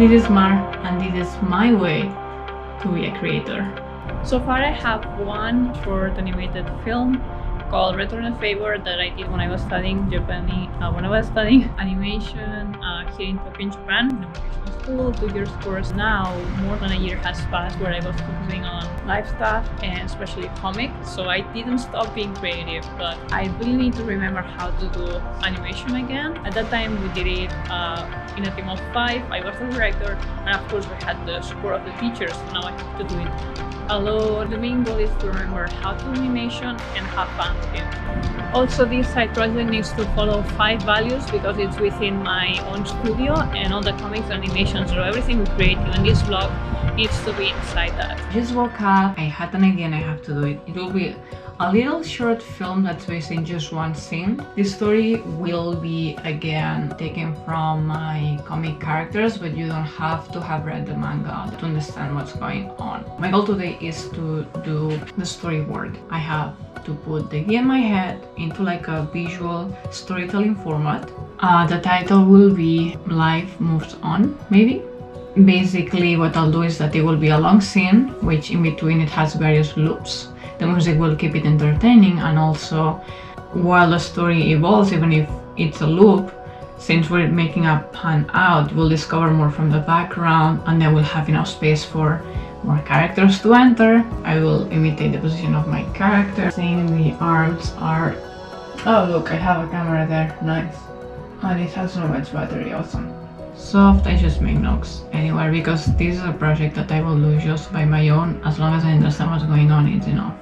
This is Mar, and this is my way to be a creator. So far I have one short animated film called Return a Favor that I did when I was studying Japanese, when I was studying animation here in Tokyo, in Japan, in animation school, 2 years course. Now more than a year has passed where I was focusing on live stuff and especially comics. So I didn't stop being creative, but I really need to remember how to do animation again. At that time we did it in a team of 5. I was the director, and of course we had the support of the teachers. So now I have to do it alone. The main goal is to remember how to do animation and have fun with it. Also, this side project needs to follow 5 values because it's within my own studio, and all the comics and animations, so everything we create in this vlog needs to be inside that. I just woke up, I had an idea and I have to do it. It will be a little short film that's based in just one scene. This story will be again taken from my comic characters, but you don't have to have read the manga to understand what's going on. My goal today is to do the storyboard. I have to put the idea in my head into like a visual storytelling format. The title will be Life Moves On, maybe. Basically what I'll do is that it will be a long scene, which in between it has various loops. The music will keep it entertaining, and also while the story evolves, even if it's a loop, since we're making a pan out, we'll discover more from the background, and then we'll have enough space for more characters to enter. I will imitate the position of my character. Seeing the arms are... Oh look, I have a camera there, nice. And it has so much battery, awesome. Soft, I just make notes anywhere because this is a project that I will do just by my own. As long as I understand what's going on, it's enough.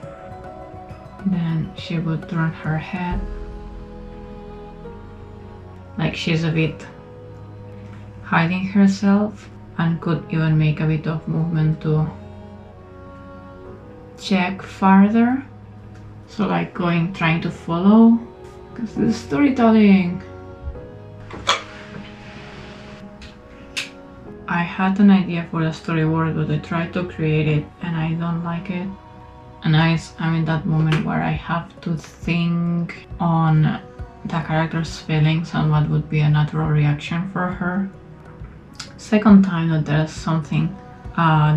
Then she would turn her head like she's a bit hiding herself, and could even make a bit of movement to check farther. So like trying to follow, because this is storytelling. I had an idea for a storyboard, but I tried to create it and I don't like it. And I'm in that moment where I have to think on the character's feelings and what would be a natural reaction for her. Second time that there's something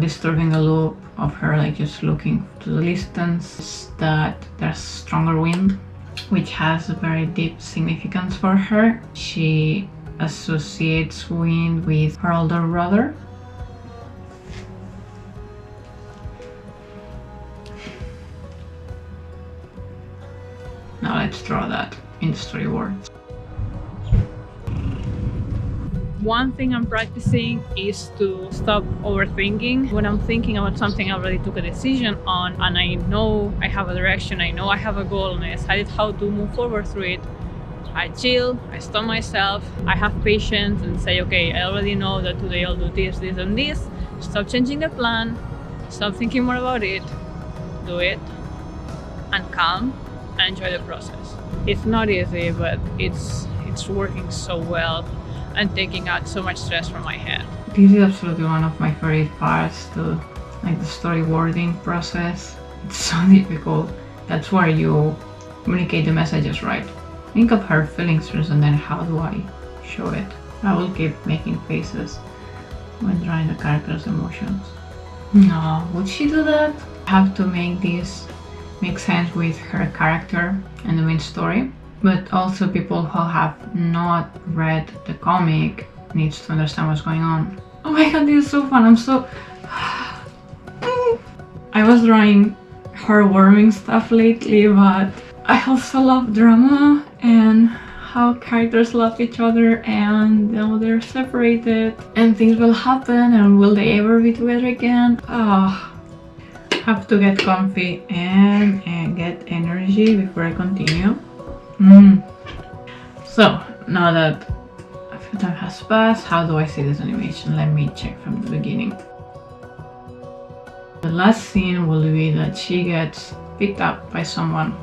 disturbing the loop of her, like just looking to the distance, is that there's stronger wind, which has a very deep significance for her. She associates wind with her older brother. Now let's draw that in the storyboard. One thing I'm practicing is to stop overthinking. When I'm thinking about something I already took a decision on, and I know I have a direction, I know I have a goal, and I decided how to move forward through it, I chill, I stop myself, I have patience and say, okay, I already know that today I'll do this, this and this. Stop changing the plan, stop thinking more about it, do it, and calm and enjoy the process. It's not easy, but it's working so well and taking out so much stress from my head. This is absolutely one of my favorite parts, to like the storyboarding process. It's so difficult. That's where you communicate the messages right. Think of her feelings first, and then how do I show it? I will keep making faces when drawing the character's emotions. No, would she do that? I have to make this make sense with her character and the main story, but also people who have not read the comic needs to understand what's going on. Oh my god, this is so fun. I'm so... I was drawing heartwarming stuff lately, but I also love drama and how characters love each other, and now they're separated and things will happen, and will they ever be together again? Have to get comfy and get energy before I continue. So now that a few time has passed, how do I see this animation? Let me check from the beginning. The last scene will be that she gets picked up by someone.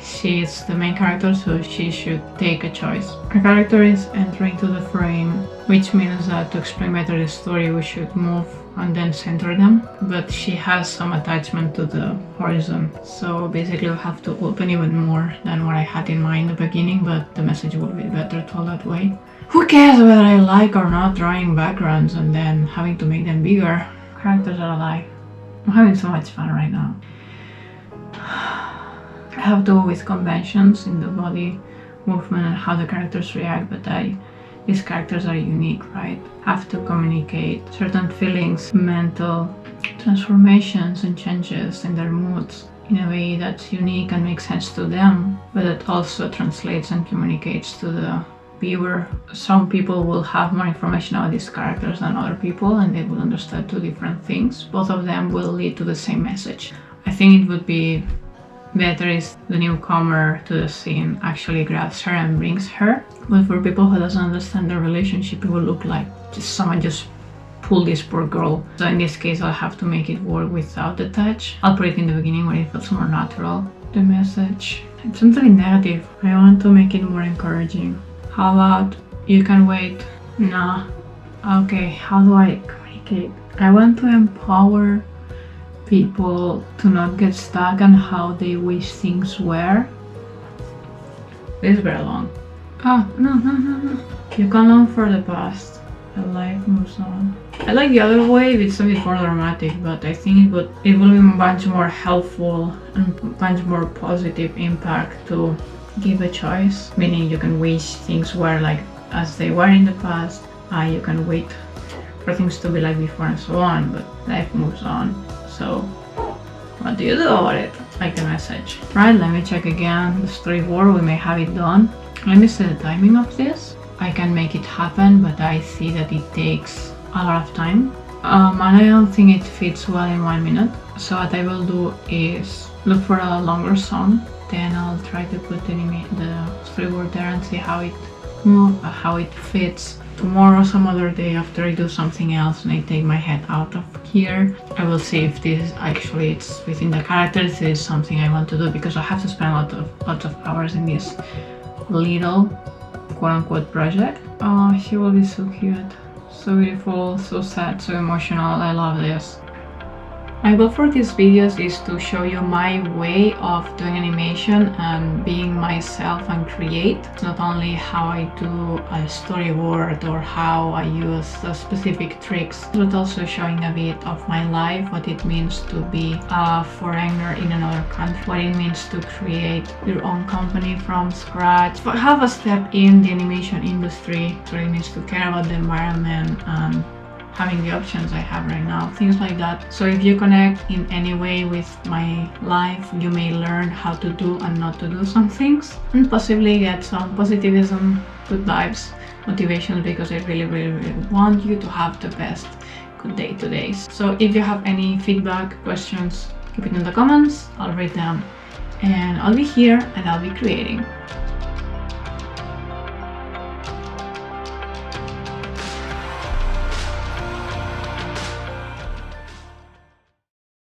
she's the main character, so she should take a choice. Her character is entering to the frame, which means that to explain better the story we should move and then center them, but she has some attachment to the horizon, so basically I'll have to open even more than what I had in mind in the beginning, but the message will be better told that way. Who cares whether I like or not drawing backgrounds and then having to make them bigger? Characters are alive. I'm having so much fun right now. I have to go with conventions in the body movement and how the characters react, but these characters are unique, right? Have to communicate certain feelings, mental transformations and changes in their moods in a way that's unique and makes sense to them, but it also translates and communicates to the viewer. Some people will have more information about these characters than other people, and they will understand two different things. Both of them will lead to the same message. I think it would be better if the newcomer to the scene actually grabs her and brings her. But for people who doesn't understand the relationship, it will look like someone just pulled this poor girl. So in this case, I'll have to make it work without the touch. I'll put it in the beginning where it feels more natural. The message, it's something negative. I want to make it more encouraging. How about you can wait? Nah. Okay, how do I communicate? I want to empower people to not get stuck on how they wish things were. This is very long. Oh, no. You can learn for the past. The life moves on. I like the other way, it's a bit more dramatic, but I think it will be much more helpful and much more positive impact to give a choice. Meaning you can wish things were like as they were in the past. You can wait for things to be like before and so on, but life moves on. So what do you do about it? Like the message. Right, let me check again the storyboard. We may have it done. Let me see the timing of this. I can make it happen, but I see that it takes a lot of time. And I don't think it fits well in 1 minute. So what I will do is look for a longer song. Then I'll try to put the storyboard there and see how it moves, how it fits. Tomorrow, some other day after I do something else and I take my head out of here, I will see if this actually it's within the characters, is something I want to do, because I have to spend lots of hours in this little quote-unquote project. Oh, she will be so cute, so beautiful, so sad, so emotional. I love this. My goal for these videos is to show you my way of doing animation and being myself and create. Not only how I do a storyboard or how I use the specific tricks, but also showing a bit of my life, what it means to be a foreigner in another country, what it means to create your own company from scratch, have a step in the animation industry, what it means to care about the environment and having the options I have right now, things like that. So if you connect in any way with my life, you may learn how to do and not to do some things, and possibly get some positivism, good vibes, motivation, because I really want you to have the best good day today. So if you have any feedback, questions, keep it in the comments, I'll read them, and I'll be here and I'll be creating.